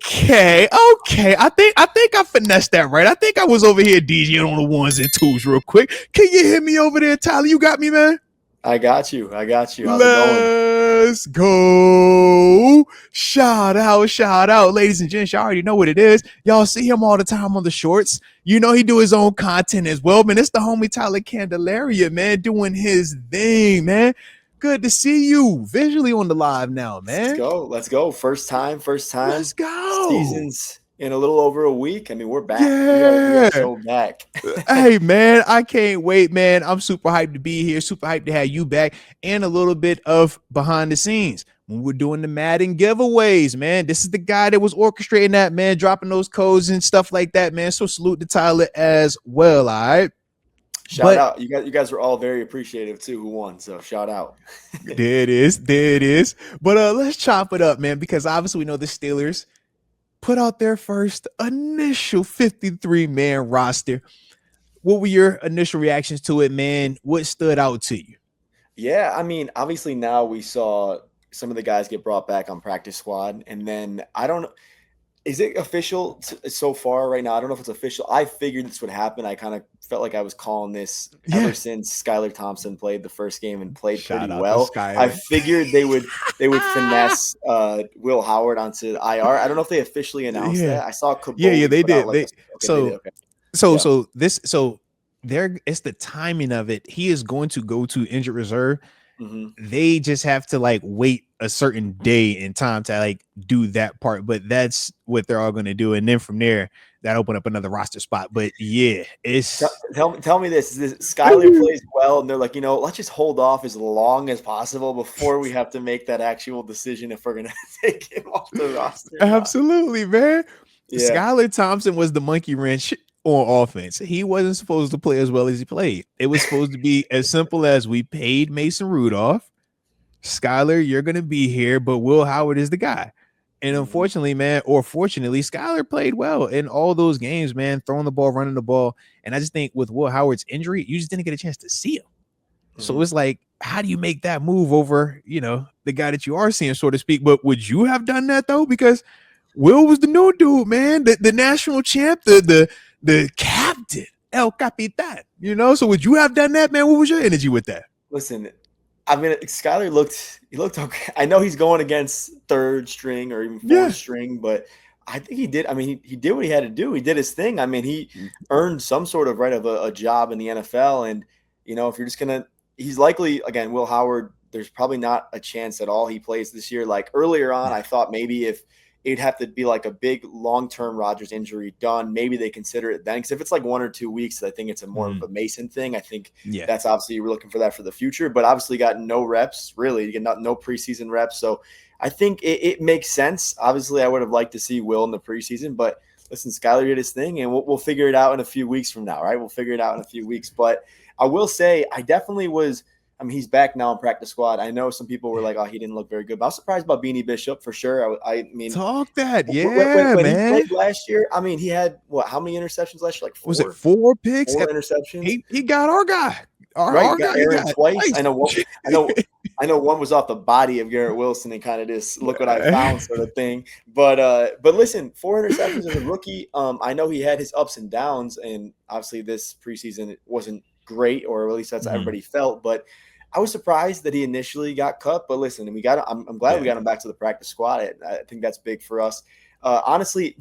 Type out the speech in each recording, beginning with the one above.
Okay. I think I finessed that right. I think I was over here DJing on the ones and twos real quick. Can you hit me over there, Tyler? You got me, man? I got you. I got you. How's it going? Let's go. Shout out. Ladies and gents, y'all already know what it is. Y'all see him all the time on the shorts. You know he do his own content as well, man. It's the homie Tyler Candelaria, man, doing his thing, man. Good to see you visually on the live now, Let's man. go. Let's go. First time. First time. Let's go. Season's in a little over a week. I mean, we're back. We are Yeah. so back. Hey man, I can't wait, man. I'm super hyped to be here, super hyped to have you back, and a little bit of behind the scenes when we're doing the Madden giveaways, man. This is the guy that was orchestrating that, man, dropping those codes and stuff like that, man. So salute to Tyler as well. All right. Shout But out. You guys were all very appreciative too who won. So shout out. there it is. There it is. But let's chop it up, man, because obviously we know the Steelers put out their first initial 53-man roster. What were your initial reactions to it, man? What stood out to you? Yeah, I mean, obviously now we saw some of the guys get brought back on practice squad, and then I don't know. Is it official so far right now? I don't know if it's official. I figured this would happen. I kind of felt like I was calling this ever Yeah. since Skylar Thompson played the first game and played Shout pretty out to well. I Skyler. figured they would finesse Will Howard onto the IR. I don't know if they officially announced Yeah. that. I saw Yeah, Kaboli they put out did. like They a, okay, they did. so Okay. so Yeah. so this so there it's the timing of it. He is going to go to injured reserve. Hmm. They just have to like wait a certain day and time to like do that part, but that's what they're all going to do, and then from there that open up another roster spot. But yeah, it's Tell me this. Skylar plays well, and they're like, let's just hold off as long as possible before we have to make that actual decision if we're going to take him off the roster or not. absolutely, man. Yeah. Skylar Thompson was the monkey wrench on offense. He wasn't supposed to play as well as he played. It was supposed to be as simple as we paid Mason Rudolph. Skylar, you're going to be here, but Will Howard is the guy. And Mhm. unfortunately, man, or fortunately, Skylar played well in all those games, man, throwing the ball, running the ball. And I just think with Will Howard's injury, you just didn't get a chance to see him. So Mhm. it's like, how do you make that move over, the guy that you are seeing, so to speak? But would you have done that though? Because Will was the new dude, man, the national champ, the captain, El Capitan. So would you have done that, man? What was your energy with that? Listen, I mean, Skylar looked okay. I know he's going against third string or even fourth Yeah. string, but I think he did. I mean, he did what he had to do. He did his thing. I mean, he earned some sort of right of a job in the NFL. And, if you're just going to, he's likely, again, Will Howard, there's probably not a chance at all he plays this year. Like earlier on, I thought maybe if it'd have to be like a big long-term Rodgers injury done, maybe they consider it then. Because if it's like 1 or 2 weeks, I think it's a more of a Mason thing. I think Yeah. that's obviously we're looking for that for the future, but obviously got no reps, really. You got no preseason reps. So I think it makes sense. Obviously, I would have liked to see Will in the preseason, but listen, Skylar did his thing, and we'll figure it out in a few weeks from now, right? We'll figure it out in a few weeks. But I will say I definitely was – I mean, he's back now in practice squad. I know some people were like, oh, he didn't look very good. But I was surprised about Beanie Bishop for sure. I mean, Talk that. when, Yeah, when he man. played last year, I mean, he had how many interceptions last year? Like Was it four? 4 picks? Four interceptions. He got our guy. Right, Our got guy, he Aaron got twice. twice. I know one was off the body of Garrett Wilson and kind of just look what I found sort of thing. But listen, 4 interceptions as a rookie. I know he had his ups and downs, and obviously this preseason it wasn't great, or at least that's how everybody felt. But I was surprised that he initially got cut. But listen, I'm glad we got him back to the practice squad. I think that's big for us. Honestly,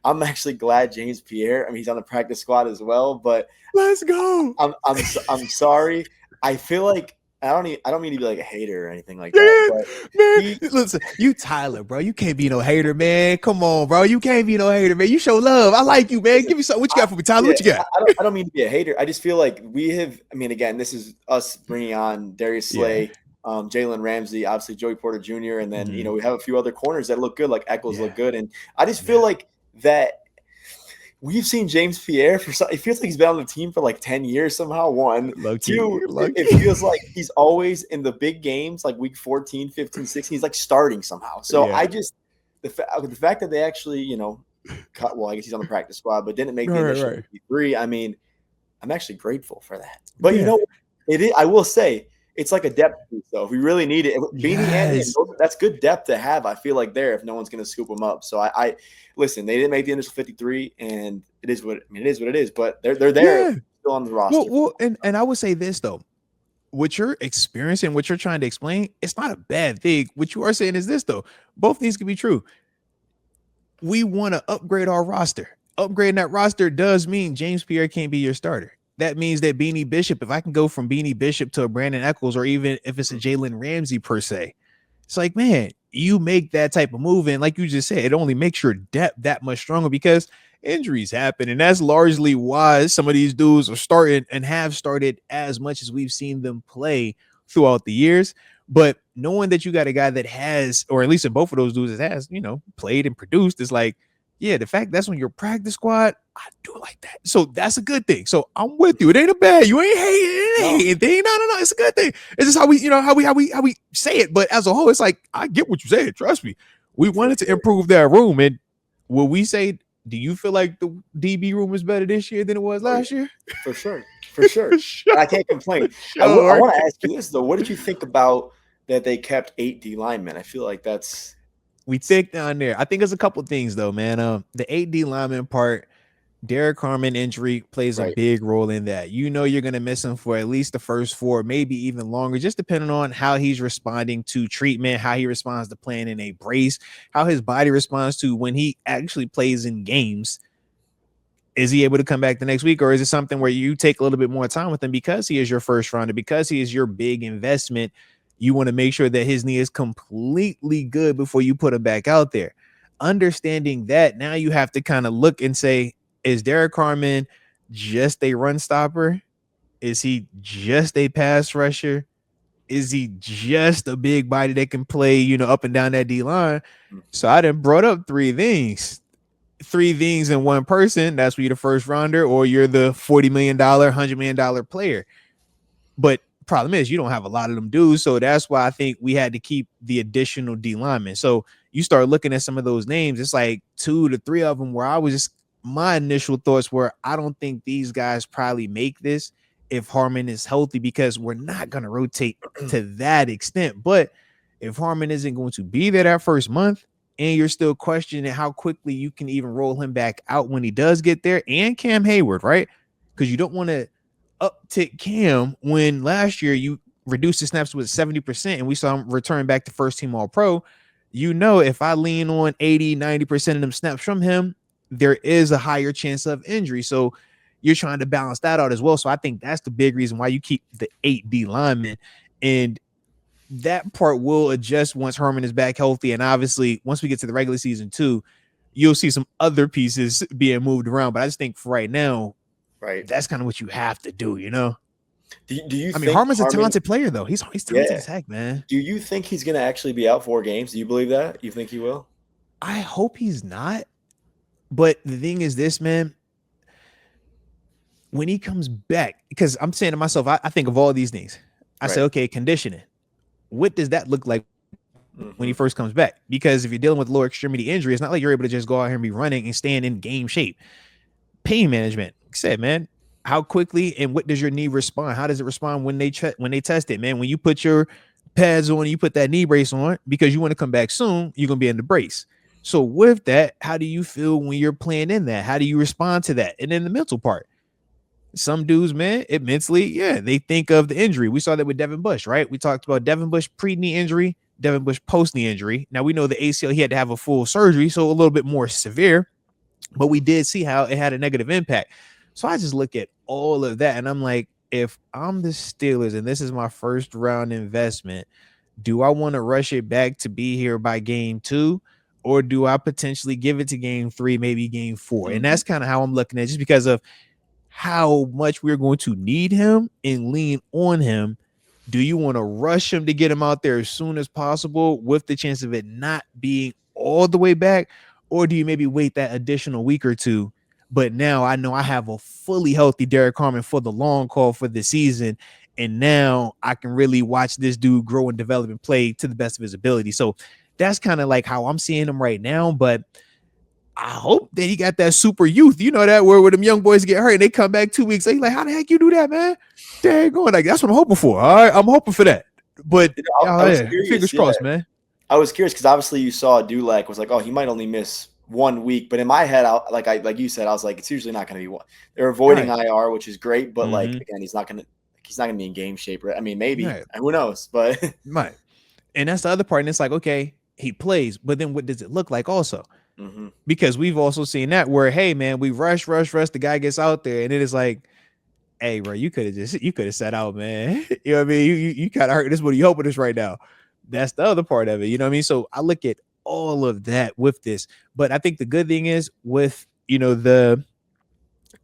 I'm actually glad James Pierre. I mean, he's on the practice squad as well, but Let's go. I'm sorry. I feel like I don't mean to be like a hater or anything like that, Yeah, but man. Listen, you Tyler, bro. You can't be no hater, man. Come on, bro. You can't be no hater, man. You show love. I like you, man. Give me something. What you got for me, Tyler? What you got? I don't mean to be a hater. I just feel like we have. I mean, again, this is us bringing on Darius Yeah. Slay, Jalen Ramsey, obviously Joey Porter Jr., and then we have a few other corners that look good, like Eccles look good, and I just feel like that. We've seen James Pierre it feels like he's been on the team for like 10 years somehow. One, Lucky, two, it lucky. feels like he's always in the big games, like week 14, 15, 16. He's like starting somehow. So Yeah. I just the fact that they actually, cut. Well, I guess he's on the practice squad, but didn't make the initial Right. 53. I mean, I'm actually grateful for that. But Yeah. it is. I will say it's like a depth piece, though. If we really need it, Beanie and him, Yes. that's good depth to have. I feel like there, if no one's going to scoop them up. So I listen. They didn't make the initial 53, and it is what it is. What it is. But they're there, Yeah. still on the roster. And I would say this though. What you're experiencing, what you're trying to explain, it's not a bad thing. What you are saying is this though. Both things can be true. We want to upgrade our roster. Upgrading that roster does mean James Pierre can't be your starter. That means that Beanie Bishop, if I can go from Beanie Bishop to a Brandon Eccles, or even if it's a Jalen Ramsey per se, it's like, man, you make that type of move. And like you just said, it only makes your depth that much stronger because injuries happen. And that's largely why some of these dudes are starting and have started as much as we've seen them play throughout the years. But knowing that you got a guy that has, or at least in both of those dudes that has, played and produced, is like, yeah, the fact that's on your practice squad, I do like that. So that's a good thing. So I'm with you. It ain't a bad. You ain't hating. It ain't hating thing. No. It's a good thing. It's just how we say it. But as a whole, it's like I get what you said. Trust me. We wanted to improve that room, and will we say? Do you feel like the DB room is better this year than it was last year? For sure. For sure. And I can't complain. I want to ask you this, though. What did you think about that they kept 8 D linemen? I feel like that's we thick down there. I think there's a couple things though, man. The 8 D lineman part, Derek Harmon injury plays a big role in that. You're going to miss him for at least the first 4, maybe even longer, just depending on how he's responding to treatment, how he responds to playing in a brace, how his body responds to when he actually plays in games. Is he able to come back the next week, or is it something where you take a little bit more time with him because he is your first rounder, because he is your big investment? You want to make sure that his knee is completely good before you put him back out there. Understanding that, now you have to kind of look and say, is Derek Harmon just a run stopper? Is he just a pass rusher? Is he just a big body that can play, up and down that D line? So I done brought up 3 things. 3 things in one person. That's where you're the first rounder, or you're the $40 million, $100 million player. But problem is you don't have a lot of them dudes. So that's why I think we had to keep the additional D linemen. So you start looking at some of those names, it's like 2 to 3 of them where I was just, my initial thoughts were, I don't think these guys probably make this if Harmon is healthy, because we're not going to rotate to that extent. But if Harmon isn't going to be there that first month, and you're still questioning how quickly you can even roll him back out when he does get there, and Cam Hayward, right? Because you don't want to uptick Cam when last year you reduced his snaps with 70% and we saw him return back to first team all pro. If I lean on 80-90% of them snaps from him, there is a higher chance of injury. So you're trying to balance that out as well. So I think that's the big reason why you keep the 8 D linemen, and that part will adjust once Herman is back healthy. And obviously once we get to the regular season too, you'll see some other pieces being moved around. But I just think for right now, that's kind of what you have to do, Do you I mean, Harmon's a talented player, though. He's talented as heck, man. Do you think he's going to actually be out 4 games? Do you believe that? You think he will? I hope he's not. But the thing is this, man, when he comes back, because I'm saying to myself, I think of all these things. I say, okay, conditioning. What does that look like when he first comes back? Because if you're dealing with lower extremity injury, it's not like you're able to just go out here and be running and staying in game shape. Pain management. Like I said, man, how quickly and what does your knee respond? How does it respond when they test it, man? When you put your pads on, you put that knee brace on because you want to come back soon, you're going to be in the brace. So with that, how do you feel when you're playing in that? How do you respond to that? And then the mental part. Some dudes, man, it mentally, they think of the injury. We saw that with Devin Bush, right? We talked about Devin Bush pre-knee injury, Devin Bush post-knee injury. Now, we know the ACL, he had to have a full surgery, so a little bit more severe, but we did see how it had a negative impact. So I just look at all of that, and I'm like, if I'm the Steelers and this is my first round investment, do I want to rush it back to be here by game 2? Or do I potentially give it to game 3, maybe game 4? And that's kind of how I'm looking at it, just because of how much we're going to need him and lean on him. Do you want to rush him to get him out there as soon as possible with the chance of it not being all the way back? Or do you maybe wait that additional week or 2? But now I know I have a fully healthy Derek Harmon for the long call for the season. And now I can really watch this dude grow and develop and play to the best of his ability. So that's kind of like how I'm seeing him right now. But I hope that he got that super youth. You know that where them young boys get hurt and they come back 2 weeks. They like, how the heck you do that, man? Dang, going like that's what I'm hoping for. All right, I'm hoping for that. But I was yeah, curious. fingers crossed, man. I was curious because obviously you saw Dulac was like, oh, he might only miss 1 week, but in my head, like you said, I was like, it's usually not going to be one. They're avoiding IR, which is great, but like again, he's not going to be in game shape. Right? I mean, maybe who knows, but right. And that's the other part. And it's like, okay, he plays, but then what does it look like also? Because we've also seen that where, hey man, we rush, the guy gets out there, and it is like, hey bro, you could have sat out, man. You know what I mean? You kind of hurt this, what are you hoping this right now? That's the other part of it. You know what I mean? So I look at all of that with this, but I think the good thing is with, you know, the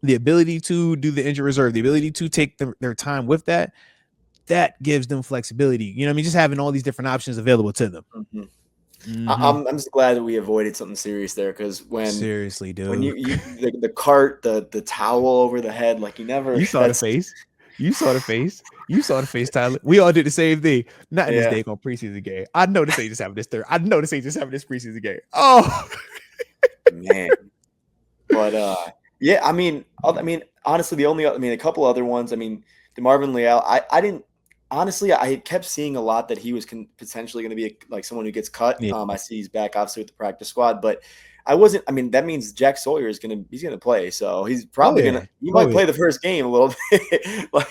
ability to do the injury reserve, the ability to take their time with that gives them flexibility. You know what I mean? Just having all these different options available to them. I'm just glad that we avoided something serious there, because seriously, dude, when you the cart, the towel over the head, like you saw the face. You saw the face, Tyler. We all did the same thing. Not in this day on preseason game. I know this ain't just having this third. I know this ain't just having this preseason game. Oh man. But yeah, I mean, honestly, a couple other ones. I mean, DeMarvin Leal. I didn't. Honestly, I kept seeing a lot that he was potentially going to be like someone who gets cut. Yeah. I see he's back obviously with the practice squad, but I wasn't. I mean, that means Jack Sawyer he's going to play, so he's probably he might play the first game a little bit. Like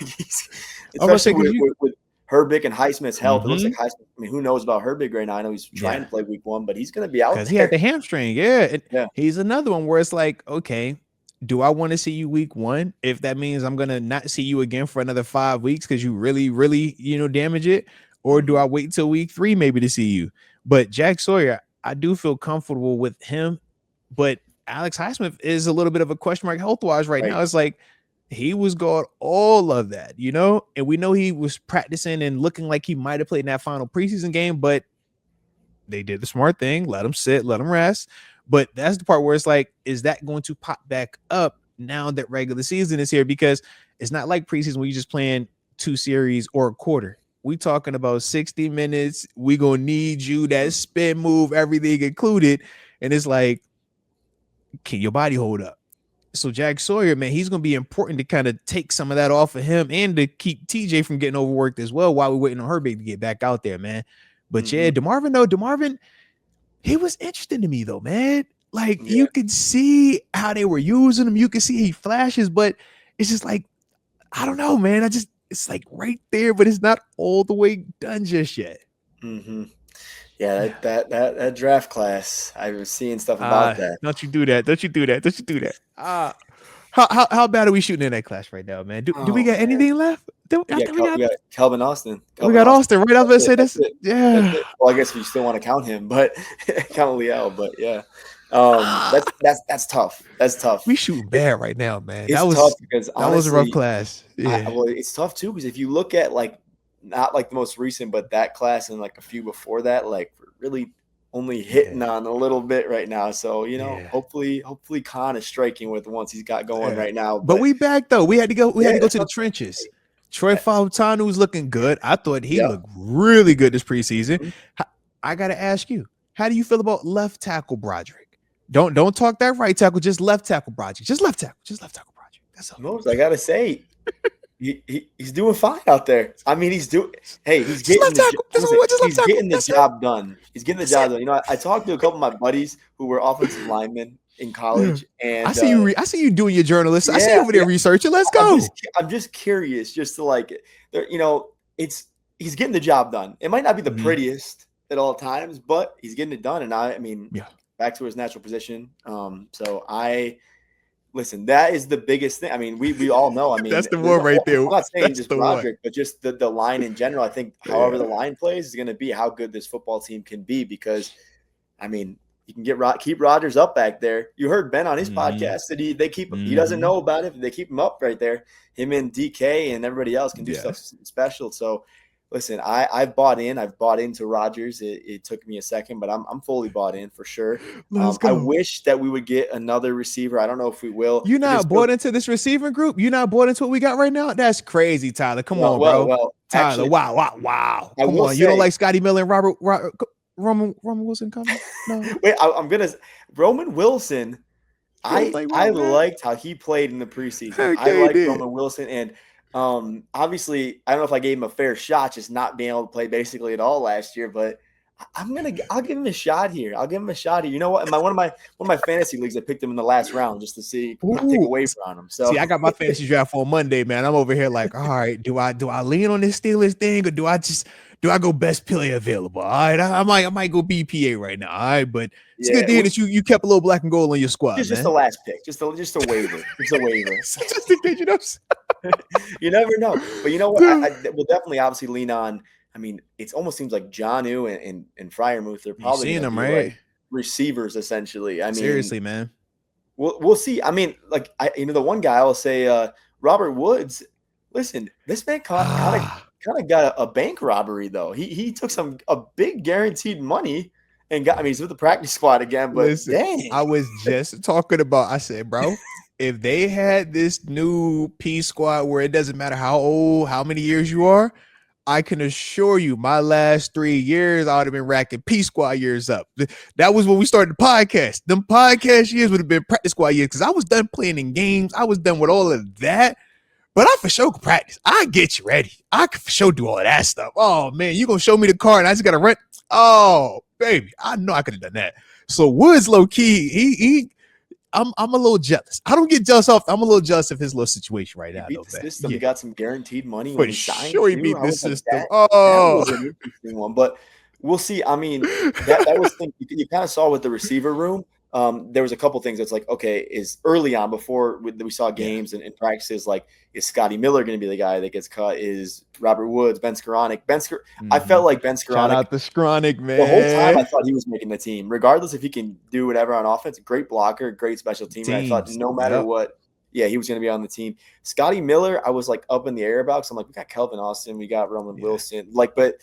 especially with Herbig and Highsmith's health. It looks like Highsmith. I mean, who knows about Herbig right now? I know he's trying to play week 1, but he's going to be out because he had the hamstring. Yeah, he's another one where it's like, okay, do I want to see you week 1? If that means I'm going to not see you again for another 5 weeks because you really, really, damage it, or do I wait till week 3 maybe to see you? But Jack Sawyer, I do feel comfortable with him, but Alex Highsmith is a little bit of a question mark health-wise right now. It's like he was gone all of that, and we know he was practicing and looking like he might have played in that final preseason game, but they did the smart thing, let him sit, let him rest. But that's the part where it's like, is that going to pop back up now that regular season is here? Because it's not like preseason where you just playing 2 series or a quarter. We talking about 60 minutes. We gonna need you, that spin move, everything included. And it's like, can your body hold up? So Jack Sawyer, man, he's gonna be important to kind of take some of that off of him and to keep TJ from getting overworked as well while we're waiting on Herbig to get back out there, man. But yeah, DeMarvin, he was interesting to me though, man. Like you could see how they were using him. You could see he flashes, but it's just like, I don't know, man. It's like right there, but it's not all the way done just yet. Yeah, that draft class, I was seeing stuff about that. Don't you do that. How bad are we shooting in that class right now, man? Do we got anything left? We got Kelvin Austin. We got Austin, right? I was gonna say that's it. Yeah. That's it. Well, I guess we still want to count him, but count Liel, but yeah. That's tough. That's tough. We shooting bad right now, man. That was tough because honestly, that was a rough class. Yeah. It's tough too because if you look at like not like the most recent, but that class and like a few before that, like we're really only hitting on a little bit right now. So, hopefully Khan is striking with the ones he's got going right now. But we back though. We had to go to the trenches. Troy Fautanu was looking good. I thought he looked really good this preseason. I got to ask you, how do you feel about left tackle Broderick? Don't talk that right tackle, just left tackle Broderick. Just left tackle Broderick. That's all. Most I got to say, he's doing fine out there. I mean, he's getting the job done. He's getting the job done. I talked to a couple of my buddies who were offensive linemen in college, and I see you doing your journalist. I see you over there researching. Let's go. I'm just curious, just to like, he's getting the job done. It might not be the prettiest at all times, but he's getting it done. And I mean, back to his natural position. Listen, that is the biggest thing. I mean, we all know. I mean, that's the one right there. I'm not saying just Broderick, but just the line in general. I think however the line plays is going to be how good this football team can be because, I mean, you can keep Rodgers up back there. You heard Ben on his podcast that they keep he doesn't know about it. They keep him up right there. Him and DK and everybody else can do stuff special. So, listen, I've bought in. I've bought into Rodgers. It took me a second, but I'm fully bought in for sure. I wish that we would get another receiver. I don't know if we will. You're not bought into this receiving group? You're not bought into what we got right now? That's crazy, Tyler. Come on, bro. Well, Tyler, actually, wow. Come on. You don't like Scotty Miller and Robert Roman Wilson coming? No. Wait, I'm gonna Roman Wilson. Feels I like I wrong, man. liked how he played in the preseason. Heck I yeah, he liked did. Roman Wilson, and obviously, I don't know if I gave him a fair shot, just not being able to play basically at all last year. But I'll give him a shot here. I'll give him a shot here. You know what? One of my fantasy leagues, I picked him in the last round just to see, not take Ooh. away from him. See, So I got my fantasy draft on Monday, man. I'm over here like, all right, do I lean on this Steelers thing or do I go best player available? All right, I might go BPA right now. All right, but it's good yeah, to hear that you kept a little black and gold on your squad, just the man. last pick, just a waiver, just a waiver. Just in case, you know. You never know. But you know what? Dude. I will definitely obviously lean on. I mean, it almost seems like Jonnu and Fryermuth are You probably seen going to them, be right? like receivers essentially. I mean, Seriously, man. we'll see. I mean, like the one guy I will say, Robert Woods. Listen, this man kind of got a bank robbery though. He took a big guaranteed money and got. I mean, he's with the practice squad again, but Listen, dang, I was just talking about. I said, bro, if they had this new P squad where it doesn't matter how old, how many years you are, I can assure you, my last 3 years, I would have been racking P squad years up. That was when we started the podcast. Them podcast years would have been practice squad years because I was done playing in games. I was done with all of that. But I for sure could practice. I get you ready. I could for sure do all of that stuff. Oh man, you gonna show me the car and I just gotta run? Oh baby, I know I could have done that. So Woods, low key, I'm a little jealous. I don't get jealous off. I'm a little jealous of his little situation right he now, beat though, the man. system. Yeah, He got some guaranteed money for when he signed sure he too. beat I this was like system. that Oh, was an interesting one. But we'll see. I mean, that was thing you kind of saw with the receiver room. There was a couple things that's like, okay, is early on before we saw yeah. games and practices, like, is Scotty Miller going to be the guy that gets cut? Is Robert Woods, Ben Skoranek? I felt like Ben Shout Skoranek out to Skronik, the whole time. I man. thought he was making the team, regardless if he can do whatever on offense. Great blocker, great special teamer. I thought Teams. no matter Yep. what, yeah, he was going to be on the team. Scotty Miller, I was like up in the air about. So I'm like, we got Kelvin Austin, we got Roman Wilson, like, but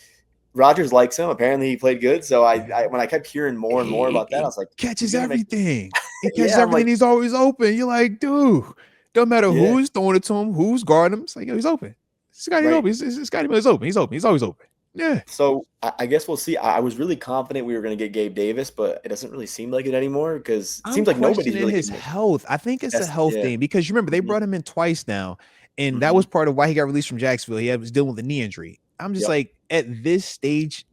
Rodgers likes him. Apparently, he played good. So when I kept hearing more and more about that, I was like, catches everything. He catches yeah, I'm everything. like, He's always open. You're like, dude, don't matter yeah, who's throwing it to him, who's guarding him. It's like, yo, he's open. Scotty's right. open. Scotty Miller's open. He's open. He's always open. Yeah. So I guess we'll see. I was really confident we were going to get Gabe Davis, but it doesn't really seem like it anymore because it I'm seems like nobody's questioning really his getting health. I think it's a tested. health Yeah. thing because you remember they Mhm. brought him in twice now, and that Mhm. was part of why he got released from Jacksonville. He was dealing with a knee injury. I'm just Yep. like, at this stage,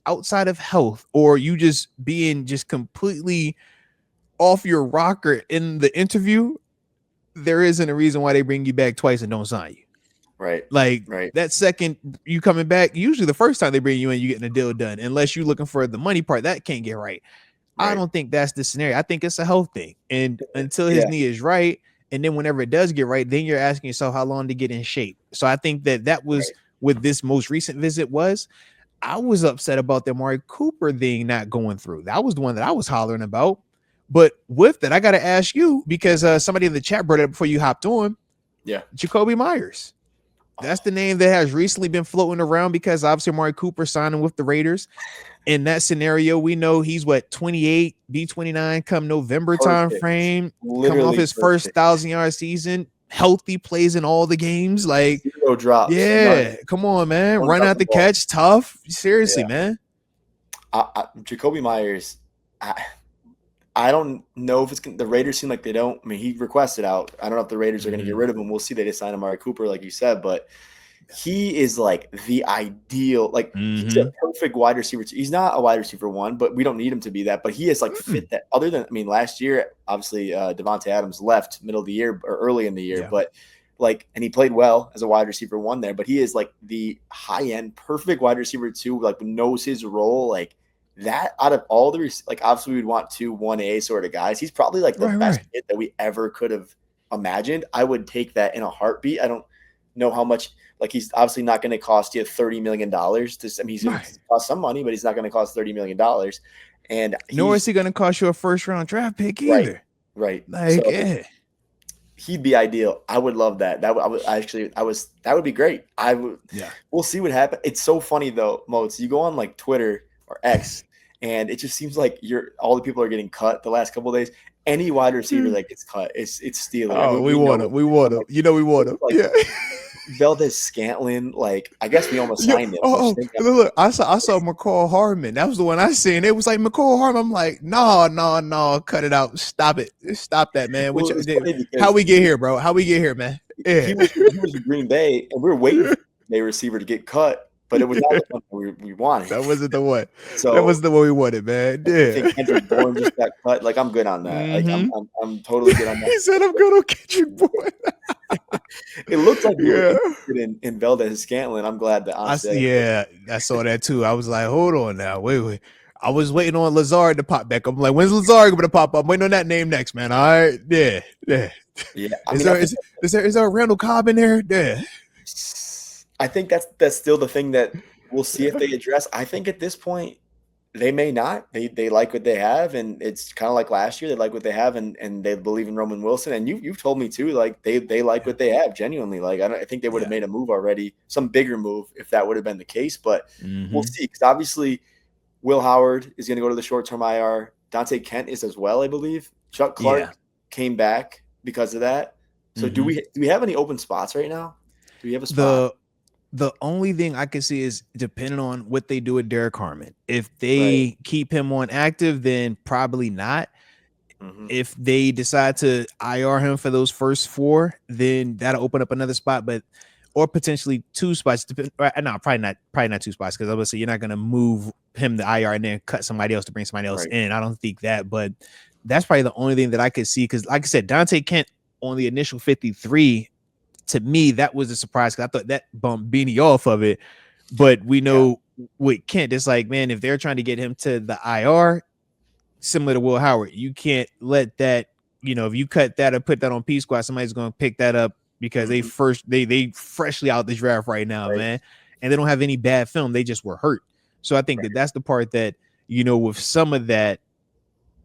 outside of health or you just being just completely off your rocker in the interview, there isn't a reason why they bring you back twice and don't sign you. Right. Like Right. that second you coming back, usually the first time they bring you in, you getting a deal done. Unless you're looking for the money part, that can't get right. I don't think that's the scenario. I think it's a health thing. And until his knee is right, and then whenever it does get right, then you're asking yourself how long to get in shape. So I think that was with this most recent visit was I was upset about the Amari Cooper thing not going through. That was the one that I was hollering about. But with that, I got to ask you because somebody in the chat brought it up before you hopped on. Yeah. Jacoby Myers. That's the name that has recently been floating around because obviously Amari Cooper signing with the Raiders. In that scenario, we know he's 28, B29 come November time frame, coming off his first 1,000-yard season, healthy, plays in all the games, like 0 drops. Yeah, come on, man, run out the catch, tough. Seriously, man. Jacoby Myers. I don't know if the Raiders seem like they don't. I mean, he requested out. I don't know if the Raiders are going to get rid of him. We'll see. They just signed Amari Cooper, like you said, but he is like the ideal, like he's a perfect wide receiver. He's not a wide receiver one, but we don't need him to be that. But he is like fit that. Other than, I mean, last year, obviously, Devontae Adams left middle of the year or early in the year, but like, and he played well as a wide receiver one there. But he is like the high end, perfect wide receiver two, like knows his role, like. That out of all the like obviously we'd want 1A sort of guys. He's probably like the best fit that we ever could have imagined. I would take that in a heartbeat. I don't know how much. Like he's obviously not going to cost you $30 million. I mean, he's going to cost some money, but he's not going to cost $30 million. And nor is he going to cost you a first-round draft pick either. Right. Like so, he'd be ideal. I would love that. That would be great. I would. Yeah. We'll see what happens. It's so funny though, Moats. You go on like Twitter or X. And it just seems like all the people are getting cut the last couple of days. Any wide receiver that gets cut, it's Steelers. Oh, we want him. We want him. You know we want him. Yeah. Valdez-Scantling, like, I guess we almost Yo, signed him, which oh, thank God. look, I saw McCall Hardman. That was the one I seen. It was like McCall Hardman. I'm like, no, cut it out. Stop it. Stop that, man. Well, it was funny How because we get here, bro? How we get here, man? Yeah. he was in Green Bay, and we were waiting for the receiver to get cut, but it was not the one we wanted. That wasn't the one. That So wasn't the one we wanted, man. I Yeah. think Kendrick Bourne just got cut. Like, I'm good on that. Like, Mm-hmm. I'm totally good on that. He said, I'm going to get you, boy. It looks like we were Yeah. interested in Valdez-Scantling. I'm glad that honestly. Yeah, I saw that too. I was like, hold on now. Wait. I was waiting on Lazard to pop back. I'm like, when's Lazard going to pop up? I'm waiting on that name next, man. All right. Yeah. Yeah. I Is mean, there a Randall Cobb in there? Yeah. I think that's still the thing that we'll see if they address. I think at this point they may not. They like what they have, and it's kind of like last year. They like what they have, and they believe in Roman Wilson. And you've told me too, like they like what they have genuinely. Like, I think they would have made a move already, some bigger move if that would have been the case. But we'll see, because obviously Will Howard is going to go to the short-term IR. Dante Kent is as well, I believe. Chuck Clark came back because of that. So do we have any open spots right now? Do we have a spot? The only thing I can see is depending on what they do with Derek Harmon. If they keep him on active, then probably not. If they decide to IR him for those first 4, then that'll open up another spot, or potentially 2 spots. No, probably not 2 spots, because obviously you're not going to move him to IR and then cut somebody else to bring somebody else in. I don't think that, but that's probably the only thing that I could see, because like I said, Dante Kent on the initial 53, to me, that was a surprise, because I thought that bumped Beanie off of it. But we know with Kent, it's like, man, if they're trying to get him to the IR, similar to Will Howard, you can't let that, if you cut that or put that on P squad, somebody's going to pick that up, because they freshly out the draft right now, man. And they don't have any bad film. They just were hurt. So I think that's the part that, with some of that,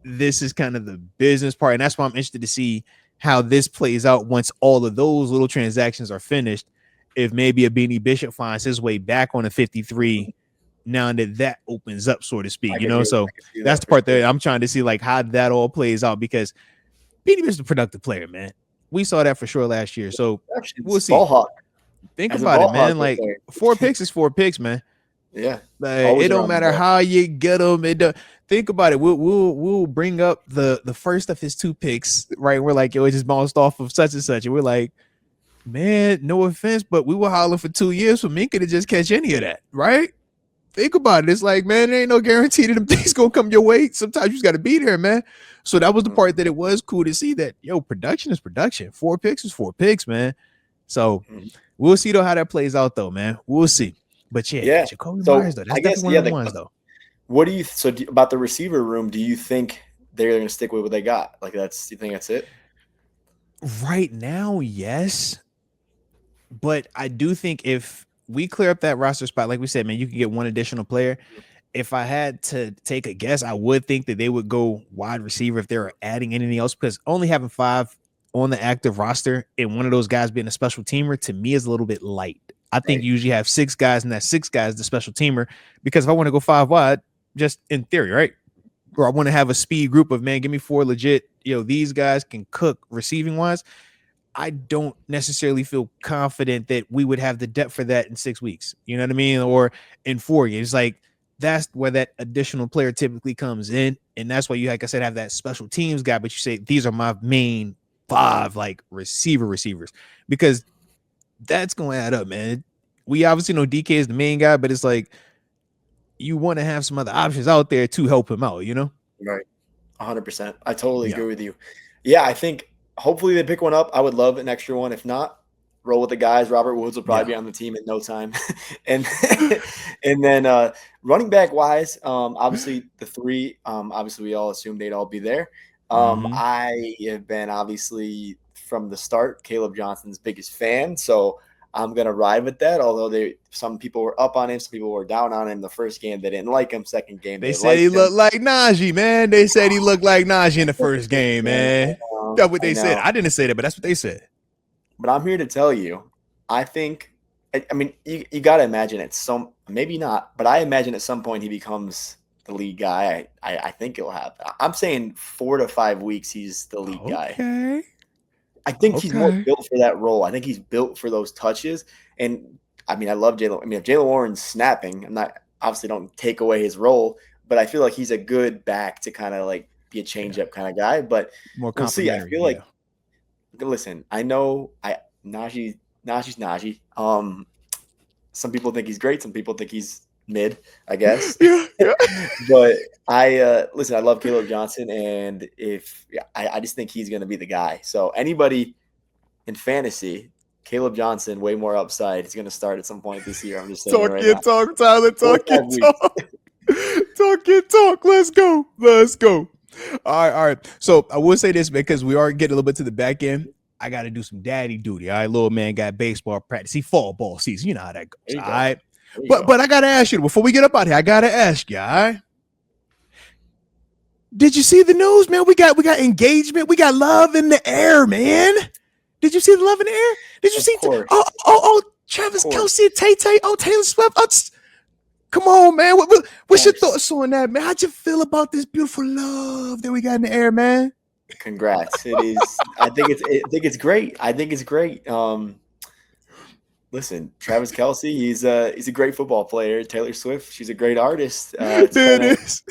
this is kind of the business part. And that's why I'm interested to see how this plays out once all of those little transactions are finished. If maybe a Beanie Bishop finds his way back on a 53 now that opens up, so to speak, so that's the part that I'm trying to see, like, how that all plays out, because Beanie Bishop's a productive player, man. We saw that for sure last year. So we'll see. Think about it, man. Like, 4 picks is 4 picks, man. Yeah. Like, it don't matter how you get them. Think about it. We'll bring up the first of his 2 picks, right? We're like, yo, it just bounced off of such and such. And we're like, man, no offense, but we were hollering for 2 years for Minka to just catch any of that, right? Think about it. It's like, man, there ain't no guarantee that them things gonna come your way. Sometimes you just got to be there, man. So that was the part that it was cool to see that, production is production. 4 picks is 4 picks, man. So we'll see though how that plays out, though, man. We'll see. But Jacoby Myers, though, that's definitely one of the ones, though. What do you about the receiver room? Do you think they're going to stick with what they got? Like, you think that's it? Right now, yes. But I do think if we clear up that roster spot, like we said, man, you can get one additional player. If I had to take a guess, I would think that they would go wide receiver if they're adding anything else, because only having 5 on the active roster and one of those guys being a special teamer, to me, is a little bit light. I think you usually have 6 guys, and that 6 guys the special teamer, because if I want to go 5 wide, just in theory, right? Or I want to have a speed group of, man, give me 4 legit, these guys can cook receiving wise. I don't necessarily feel confident that we would have the depth for that in 6 weeks. You know what I mean? Or in 4 years. Like, that's where that additional player typically comes in. And that's why you, like I said, have that special teams guy, but you say, these are my main 5, like, receivers, because that's going to add up, man. We obviously know DK is the main guy, but it's like, you want to have some other options out there to help him out, Right. 100%. I totally agree with you. Yeah, I think hopefully they pick one up. I would love an extra one. If not, roll with the guys. Robert Woods will probably be on the team in no time. and then running back wise, obviously the 3, obviously we all assumed they'd all be there. I have been obviously from the start Caleb Johnson's biggest fan, so I'm gonna ride with that. Although some people were up on him, some people were down on him. The first game they didn't like him. Second game they said he looked like Najee, man. They said he looked like Najee in the first game, man. That's what they said. I didn't say that, but that's what they said. But I'm here to tell you, I think, I mean, you got to imagine maybe not, but I imagine at some point he becomes the lead guy. I think it'll happen. I'm saying 4 to 5 weeks he's the lead guy. I think he's more Okay. built for that role. I think he's built for those touches. And I mean, I love Jalen. I mean, if Jalen Warren's snapping, I'm not obviously don't take away his role, but I feel like he's a good back to kind of like be a change Yeah. up kind of guy. But More we'll see. I complimentary. feel like Yeah. listen, I know Najee's Najee. Some people think he's great, some people think he's mid, I guess. Yeah. Yeah. But I listen, I love Caleb Johnson, and if yeah, I just think he's gonna be the guy. So anybody in fantasy, Caleb Johnson, way more upside. He's gonna start at some point this year. I'm just saying Talk right your now. talk, Tyler. 4 or Talk your 5 weeks. talk. Talk your talk. Let's go. Let's go. All right. All right. So I will say this because we are getting a little bit to the back end. I got to do some daddy duty. All right. Little man got baseball practice. He fall ball season. You know how that goes. There you All go. right. There you But go. I got to ask you before we get up out here. I got to ask you. All right. Did you see the news, man? We got engagement. We got love in the air, man. Did you see the love in the air? Did you Of see? course. Travis Of course. Kelce and Tay Tay. Oh, Taylor Swift. Come on, man. What's your Course. thoughts on that, man? How'd you feel about this beautiful love that we got in the air, man? Congrats. It is. I think it's great. I think it's great. Listen, Travis Kelce, he's a great football player. Taylor Swift, she's a great artist. It's There it kind of, is.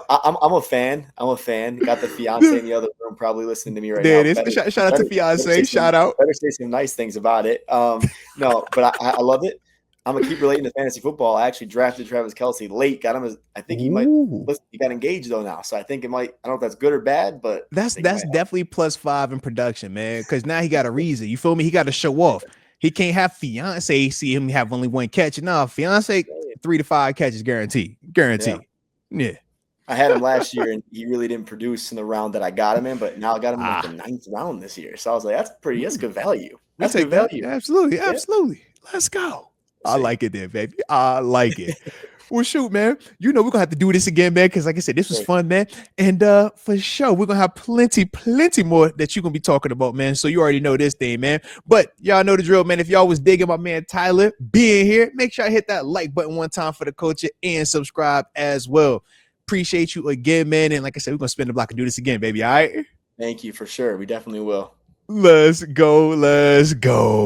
I'm a fan. I'm a fan. Got the fiance in the other room, probably listening to me right There now. it is. Shout out to fiance. Shout out. Better say some nice things about it. No, but I love it. I'm gonna keep relating to fantasy football. I actually drafted Travis Kelce late. Got him as I think he might. Ooh. Listen, he got engaged though now, so I think it might. I don't know if that's good or bad, but That's definitely +5 in production, man. Because now he got a reason. You feel me? He got to show off. He can't have fiance see him have only one catch. No, fiance 3 to 5 catches guaranteed. Guaranteed. Yeah. I had him last year, and he really didn't produce in the round that I got him in. But now I got him in like the 9th round this year, so I was like, that's good value. That's We good take that. value. Absolutely. Yeah. Absolutely. Let's go. We'll I see. like it there, baby. I like it. Well, shoot, man. You know we're gonna have to do this again, man. Because like I said, this was fun, man. And for sure, we're gonna have plenty more that you're gonna be talking about, man. So you already know this thing, man. But y'all know the drill, man. If y'all was digging my man Tyler being here, make sure I hit that like button one time for the culture and subscribe as well. Appreciate you again, man. And like I said, we're gonna spin the block and do this again, baby. All right. Thank you for sure. We definitely will. Let's go. Let's go.